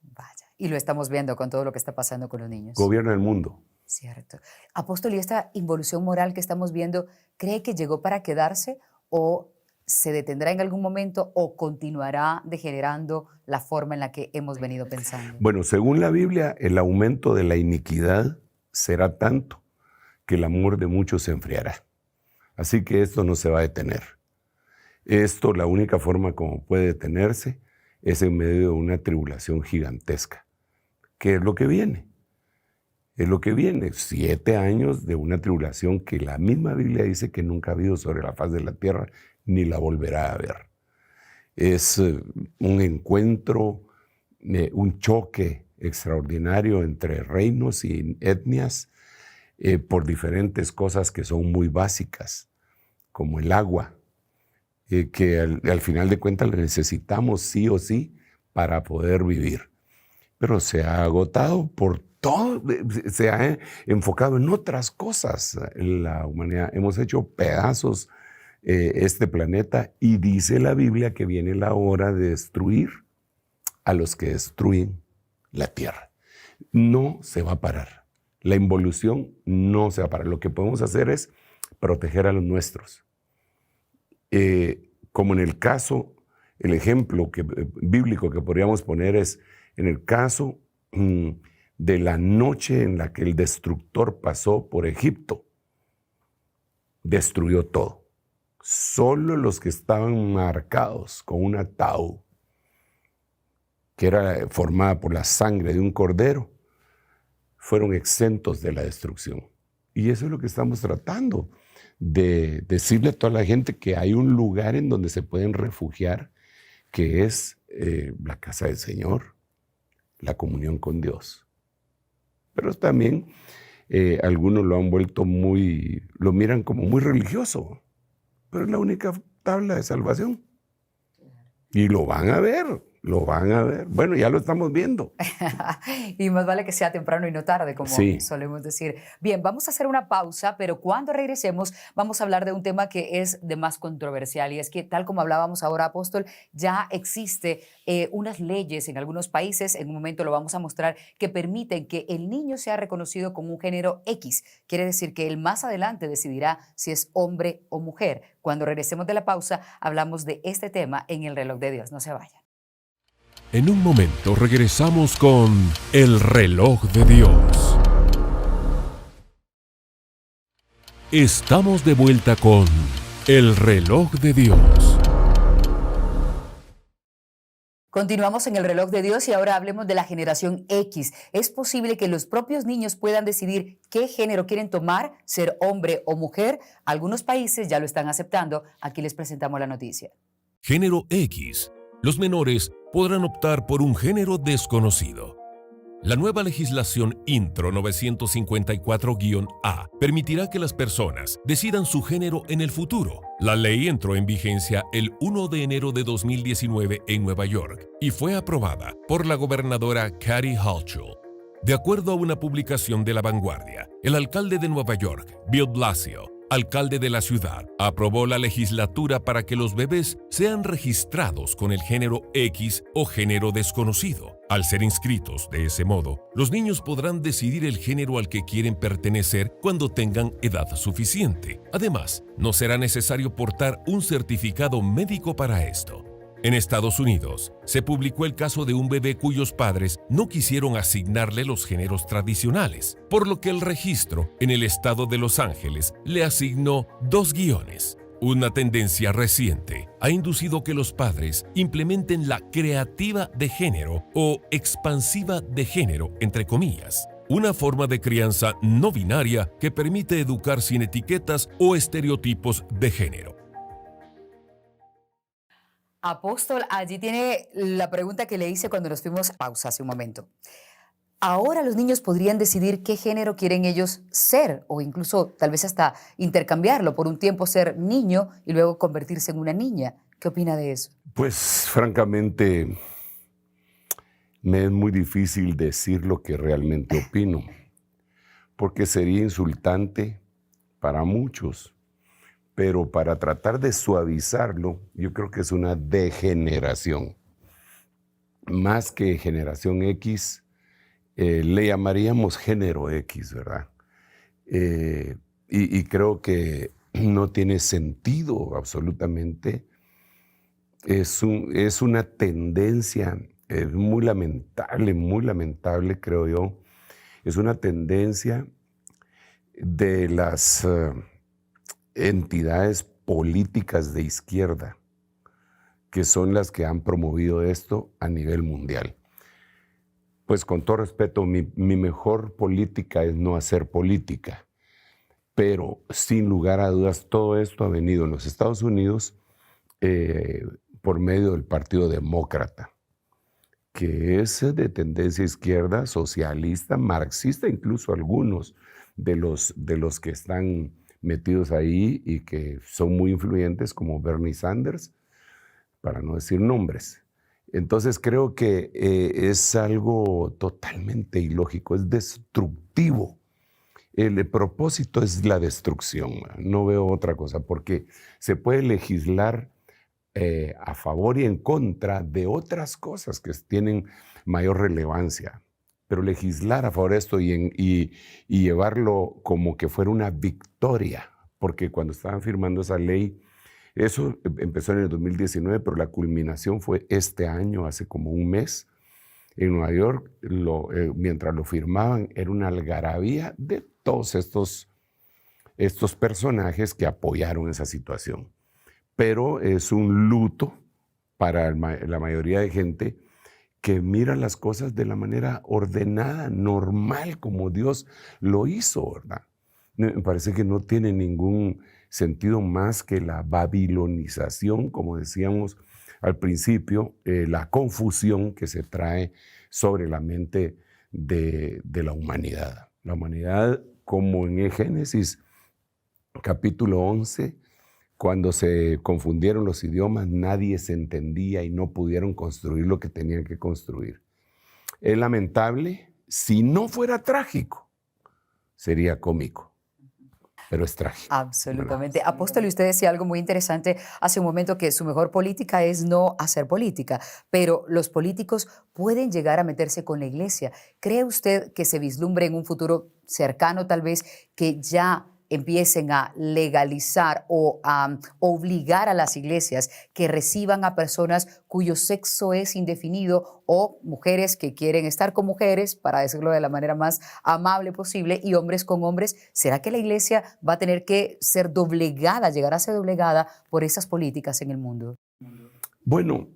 Vaya, y lo estamos viendo con todo lo que está pasando con los niños. Gobierna el mundo. Cierto. Apóstol, ¿y esta involución moral que estamos viendo, cree que llegó para quedarse o ¿se detendrá en algún momento o continuará degenerando la forma en la que hemos venido pensando? Bueno, según la Biblia, el aumento de la iniquidad será tanto que el amor de muchos se enfriará. Así que esto no se va a detener. Esto, la única forma como puede detenerse es en medio de una tribulación gigantesca. ¿Qué es lo que viene? Es lo que viene, 7 años de una tribulación que la misma Biblia dice que nunca ha habido sobre la faz de la tierra, ni la volverá a haber. Es un encuentro, un choque extraordinario entre reinos y etnias por diferentes cosas que son muy básicas, como el agua, que al final de cuentas la necesitamos sí o sí para poder vivir. Pero se ha agotado por todo, se ha enfocado en otras cosas. La humanidad, hemos hecho pedazos este planeta y dice la Biblia que viene la hora de destruir a los que destruyen la tierra. No se va a parar. La involución no se va a parar. Lo que podemos hacer es proteger a los nuestros. Como en el caso, el ejemplo bíblico que podríamos poner es en el caso de la noche en la que el destructor pasó por Egipto, destruyó todo. Solo los que estaban marcados con un ataúd, que era formada por la sangre de un cordero, fueron exentos de la destrucción. Y eso es lo que estamos tratando, de decirle a toda la gente que hay un lugar en donde se pueden refugiar, que es la casa del Señor, la comunión con Dios. Pero también algunos lo han vuelto lo miran como muy religioso, pero es la única tabla de salvación. Y lo van a ver. Bueno, ya lo estamos viendo. Y más vale que sea temprano y no tarde, como sí. solemos decir. Bien, vamos a hacer una pausa, pero cuando regresemos vamos a hablar de un tema que es de más controversial, y es que, tal como hablábamos ahora, Apóstol, ya existe unas leyes en algunos países, en un momento lo vamos a mostrar, que permiten que el niño sea reconocido como un género X. Quiere decir que él más adelante decidirá si es hombre o mujer. Cuando regresemos de la pausa, hablamos de este tema en El Reloj de Dios. No se vayan. En un momento regresamos con El Reloj de Dios. Estamos de vuelta con El Reloj de Dios. Continuamos en El Reloj de Dios y ahora hablemos de la generación X. ¿Es posible que los propios niños puedan decidir qué género quieren tomar, ser hombre o mujer? Algunos países ya lo están aceptando. Aquí les presentamos la noticia. Género X. Los menores podrán optar por un género desconocido. La nueva legislación Intro 954-A permitirá que las personas decidan su género en el futuro. La ley entró en vigencia el 1 de enero de 2019 en Nueva York y fue aprobada por la gobernadora Kathy Hochul. De acuerdo a una publicación de La Vanguardia, el alcalde de Nueva York, Bill Blasio, alcalde de la ciudad, aprobó la legislatura para que los bebés sean registrados con el género X o género desconocido. Al ser inscritos de ese modo, los niños podrán decidir el género al que quieren pertenecer cuando tengan edad suficiente. Además, no será necesario portar un certificado médico para esto. En Estados Unidos, se publicó el caso de un bebé cuyos padres no quisieron asignarle los géneros tradicionales, por lo que el registro en el estado de Los Ángeles le asignó 2 guiones. Una tendencia reciente ha inducido que los padres implementen la creativa de género o expansiva de género, entre comillas, una forma de crianza no binaria que permite educar sin etiquetas o estereotipos de género. Apóstol, allí tiene la pregunta que le hice cuando nos fuimos a pausa hace un momento. Ahora los niños podrían decidir qué género quieren ellos ser, o incluso tal vez hasta intercambiarlo, por un tiempo ser niño y luego convertirse en una niña. ¿Qué opina de eso? Pues francamente me es muy difícil decir lo que realmente opino, porque sería insultante para muchos. Pero para tratar de suavizarlo, yo creo que es una degeneración. Más que generación X, le llamaríamos género X, ¿verdad? Y creo que no tiene sentido absolutamente es una tendencia muy lamentable, creo yo. Es una tendencia de las entidades políticas de izquierda, que son las que han promovido esto a nivel mundial. Pues con todo respeto, mi mejor política es no hacer política, pero sin lugar a dudas todo esto ha venido en los Estados Unidos por medio del Partido Demócrata, que es de tendencia izquierda, socialista, marxista, incluso algunos de los que están metidos ahí y que son muy influyentes, como Bernie Sanders, para no decir nombres. Entonces creo que es algo totalmente ilógico, es destructivo. El propósito es la destrucción, no veo otra cosa, porque se puede legislar a favor y en contra de otras cosas que tienen mayor relevancia, pero legislar a favor de esto y llevarlo como que fuera una victoria, porque cuando estaban firmando esa ley, eso empezó en el 2019, pero la culminación fue este año, hace como un mes, en Nueva York. Mientras lo firmaban, era una algarabía de todos estos personajes que apoyaron esa situación. Pero es un luto para la mayoría de gente que mira las cosas de la manera ordenada, normal, como Dios lo hizo, ¿verdad? Me parece que no tiene ningún sentido más que la babilonización, como decíamos al principio, la confusión que se trae sobre la mente de la humanidad. La humanidad, como en Génesis capítulo 11, cuando se confundieron los idiomas, nadie se entendía y no pudieron construir lo que tenían que construir. Es lamentable, si no fuera trágico, sería cómico. Pero es trágico. Absolutamente. Apóstol, y usted decía algo muy interesante hace un momento, que su mejor política es no hacer política, pero los políticos pueden llegar a meterse con la iglesia. ¿Cree usted que se vislumbre en un futuro cercano tal vez que ya empiecen a legalizar o a obligar a las iglesias que reciban a personas cuyo sexo es indefinido, o mujeres que quieren estar con mujeres, para decirlo de la manera más amable posible, y hombres con hombres? ¿Será que la iglesia va a tener que ser doblegada, llegar a ser doblegada por esas políticas en el mundo? Bueno,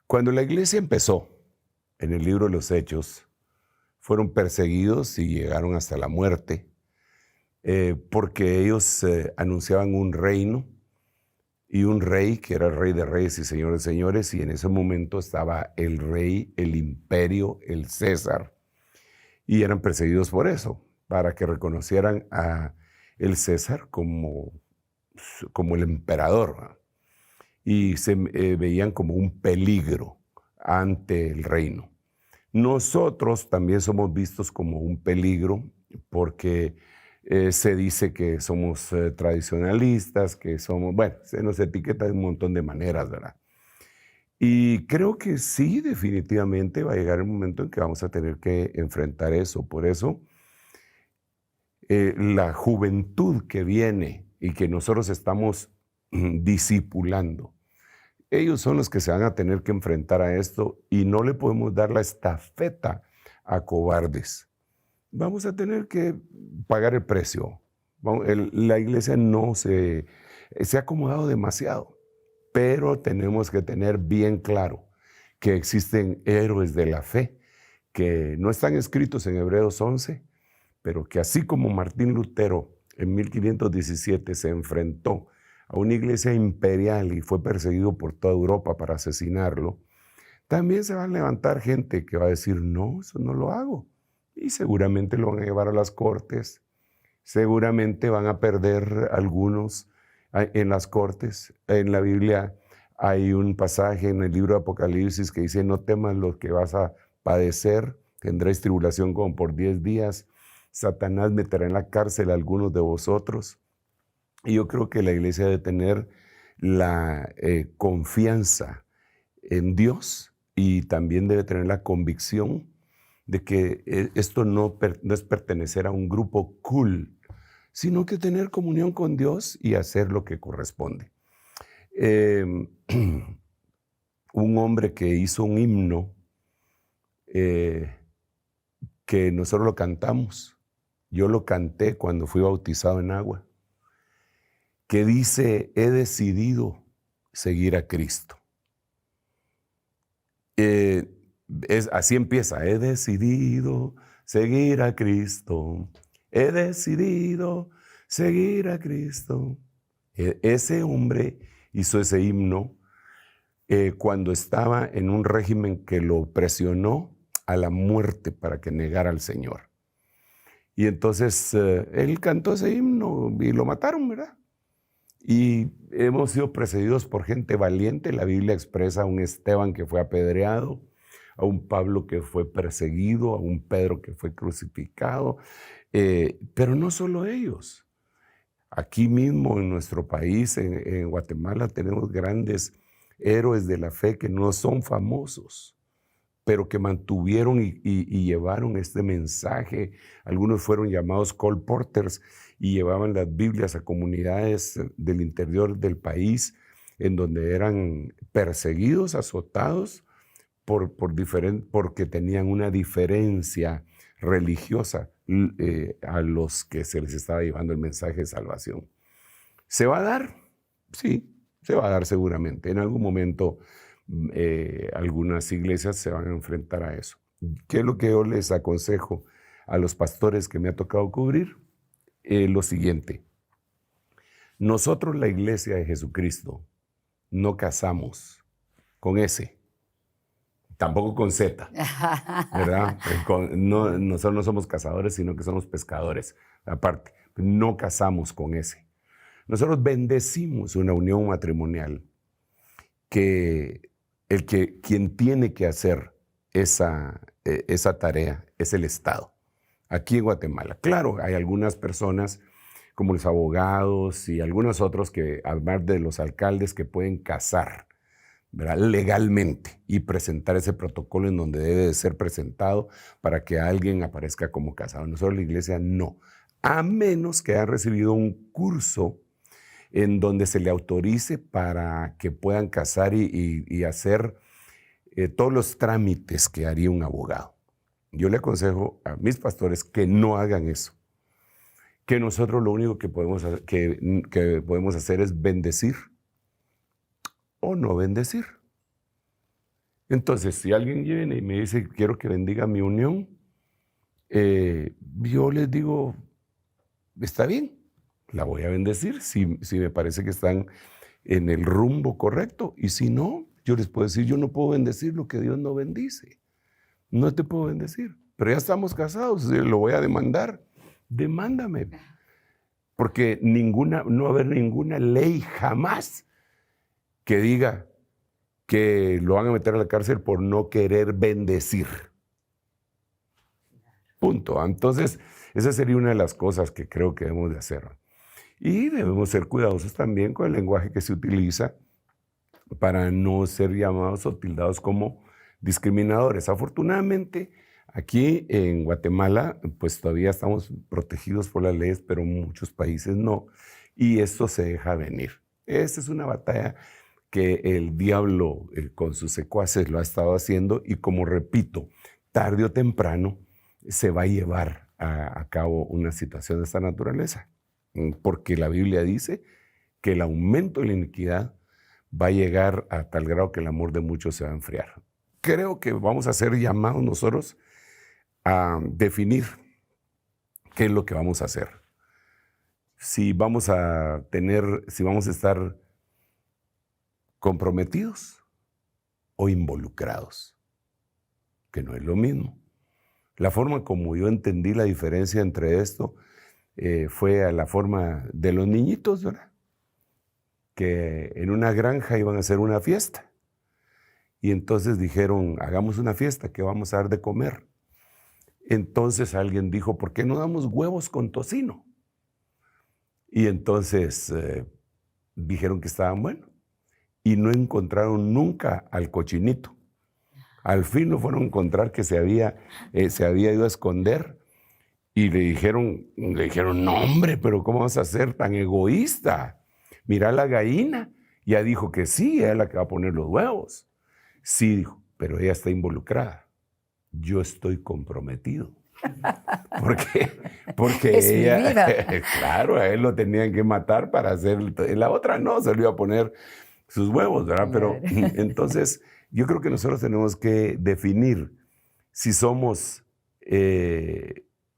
cuando la iglesia empezó, en el libro de los Hechos, fueron perseguidos y llegaron hasta la muerte, porque ellos anunciaban un reino y un rey, que era el rey de reyes y señor de señores, y en ese momento estaba el rey, el imperio, el César, y eran perseguidos por eso, para que reconocieran a el César como el emperador, ¿no? Y se veían como un peligro ante el reino. Nosotros también somos vistos como un peligro porque se dice que somos tradicionalistas, que somos, bueno, se nos etiqueta de un montón de maneras, ¿verdad? Y creo que sí, definitivamente va a llegar el momento en que vamos a tener que enfrentar eso. Por eso, la juventud que viene y que nosotros estamos discipulando, ellos son los que se van a tener que enfrentar a esto, y no le podemos dar la estafeta a cobardes. Vamos a tener que pagar el precio. La iglesia no se ha acomodado demasiado, pero tenemos que tener bien claro que existen héroes de la fe que no están escritos en Hebreos 11, pero que así como Martín Lutero en 1517 se enfrentó a una iglesia imperial y fue perseguido por toda Europa para asesinarlo, también se va a levantar gente que va a decir, no, eso no lo hago. Y seguramente lo van a llevar a las cortes, seguramente van a perder algunos en las cortes. En la Biblia hay un pasaje en el libro de Apocalipsis que dice, no temas lo que vas a padecer, tendréis tribulación como por 10 días, Satanás meterá en la cárcel a algunos de vosotros. Y yo creo que la iglesia debe tener la confianza en Dios, y también debe tener la convicción de que esto no es pertenecer a un grupo cool, sino que tener comunión con Dios y hacer lo que corresponde. Un hombre que hizo un himno que nosotros lo cantamos. Yo lo canté cuando fui bautizado en agua, que dice: he decidido seguir a Cristo. Así empieza: he decidido seguir a Cristo, he decidido seguir a Cristo. Ese hombre hizo ese himno cuando estaba en un régimen que lo presionó a la muerte para que negara al Señor. Y entonces él cantó ese himno y lo mataron, ¿verdad? Y hemos sido precedidos por gente valiente. La Biblia expresa a un Esteban que fue apedreado, a un Pablo que fue perseguido, a un Pedro que fue crucificado. Pero no solo ellos. Aquí mismo en nuestro país, en Guatemala, tenemos grandes héroes de la fe que no son famosos, pero que mantuvieron y llevaron este mensaje. Algunos fueron llamados colporters y llevaban las Biblias a comunidades del interior del país en donde eran perseguidos, azotados porque tenían una diferencia religiosa a los que se les estaba llevando el mensaje de salvación. ¿Se va a dar? Sí, se va a dar seguramente. En algún momento algunas iglesias se van a enfrentar a eso. ¿Qué es lo que yo les aconsejo a los pastores que me ha tocado cubrir? Lo siguiente: nosotros, la iglesia de Jesucristo, no casamos con S, tampoco con Z, ¿verdad? Nosotros no somos cazadores, sino que somos pescadores. Aparte, no casamos con S. Nosotros bendecimos una unión matrimonial que quien tiene que hacer esa tarea es el Estado, aquí en Guatemala. Claro, hay algunas personas, como los abogados y algunos otros, que, además de los alcaldes, que pueden casar, ¿verdad?, legalmente y presentar ese protocolo en donde debe de ser presentado para que alguien aparezca como casado. Nosotros, la iglesia, no, a menos que haya recibido un curso en donde se le autorice para que puedan casar y hacer todos los trámites que haría un abogado. Yo le aconsejo a mis pastores que no hagan eso, que nosotros lo único que podemos hacer es bendecir o no bendecir. Entonces, si alguien viene y me dice: quiero que bendiga mi unión, yo les digo: está bien, la voy a bendecir si me parece que están en el rumbo correcto. Y si no, yo les puedo decir: yo no puedo bendecir lo que Dios no bendice. No te puedo bendecir. Pero ya estamos casados, lo voy a demandar. Demándame. Porque no va a haber ninguna ley jamás que diga que lo van a meter a la cárcel por no querer bendecir. Punto. Entonces, esa sería una de las cosas que creo que debemos de hacer. Y debemos ser cuidadosos también con el lenguaje que se utiliza para no ser llamados o tildados como discriminadores. Afortunadamente, aquí en Guatemala, pues todavía estamos protegidos por las leyes, pero muchos países no. Y esto se deja venir. Esta es una batalla que el diablo con sus secuaces lo ha estado haciendo y, como repito, tarde o temprano se va a llevar a cabo una situación de esta naturaleza. Porque la Biblia dice que el aumento de la iniquidad va a llegar a tal grado que el amor de muchos se va a enfriar. Creo que vamos a ser llamados nosotros a definir qué es lo que vamos a hacer. Si vamos a estar comprometidos o involucrados, que no es lo mismo. La forma como yo entendí la diferencia entre esto fue a la forma de los niñitos, ¿verdad?, que en una granja iban a hacer una fiesta. Y entonces dijeron: hagamos una fiesta, ¿qué vamos a dar de comer? Entonces alguien dijo: ¿por qué no damos huevos con tocino? Y entonces dijeron que estaban buenos. Y no encontraron nunca al cochinito. Al fin lo fueron a encontrar, que se había ido a esconder. Y le dijeron: no, hombre, pero ¿cómo vas a ser tan egoísta? Mira la gallina, Ya dijo que sí, ella es la que va a poner los huevos. Sí, dijo, pero ella está involucrada. Yo estoy comprometido. Porque Es mi ella, vida. claro, a él lo tenían que matar para hacer, la otra no, se le iba a poner sus huevos, ¿verdad? Pero entonces yo creo que nosotros tenemos que definir si somos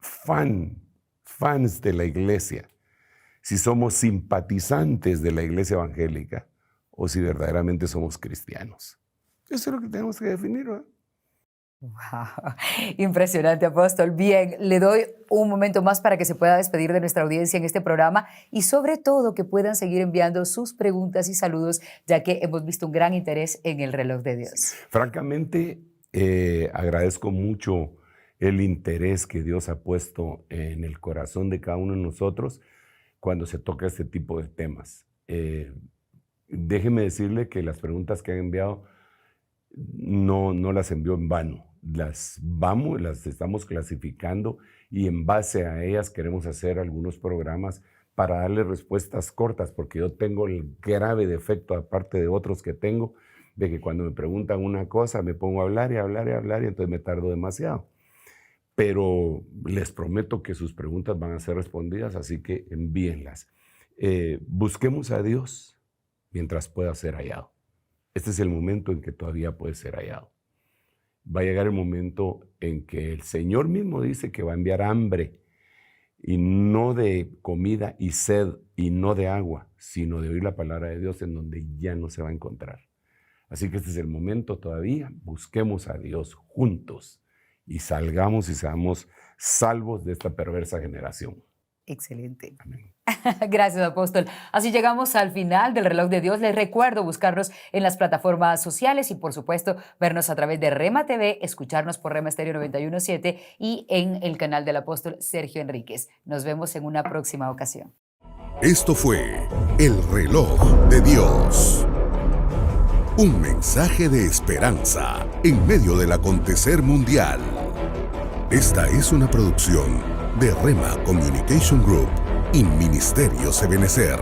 fans de la iglesia, si somos simpatizantes de la iglesia evangélica o si verdaderamente somos cristianos. Eso es lo que tenemos que definir, ¿verdad? Wow, impresionante, apóstol. Bien, le doy un momento más para que se pueda despedir de nuestra audiencia en este programa y sobre todo que puedan seguir enviando sus preguntas y saludos, ya que hemos visto un gran interés en el reloj de Dios. Francamente, agradezco mucho el interés que Dios ha puesto en el corazón de cada uno de nosotros cuando se toca este tipo de temas. Déjeme decirle que las preguntas que han enviado no las envió en vano. Las estamos clasificando y en base a ellas queremos hacer algunos programas para darle respuestas cortas, porque yo tengo el grave defecto, aparte de otros que tengo, de que cuando me preguntan una cosa me pongo a hablar y entonces me tardo demasiado. Pero les prometo que sus preguntas van a ser respondidas, así que envíenlas. Busquemos a Dios mientras pueda ser hallado. Este es el momento en que todavía puede ser hallado. Va a llegar el momento en que el Señor mismo dice que va a enviar hambre, y no de comida y sed, y no de agua, sino de oír la palabra de Dios, en donde ya no se va a encontrar. Así que este es el momento todavía. Busquemos a Dios juntos y salgamos y seamos salvos de esta perversa generación. Excelente. Amén. Gracias, apóstol. Así llegamos al final del reloj de Dios. Les recuerdo buscarnos en las plataformas sociales y, por supuesto, vernos a través de Rema TV, escucharnos por Rema Estéreo 91.7 y en el canal del apóstol Sergio Enríquez. Nos vemos en una próxima ocasión. Esto fue El Reloj de Dios. Un mensaje de esperanza en medio del acontecer mundial. Esta es una producción de Rema Communication Group y Ministerios Ebenezer.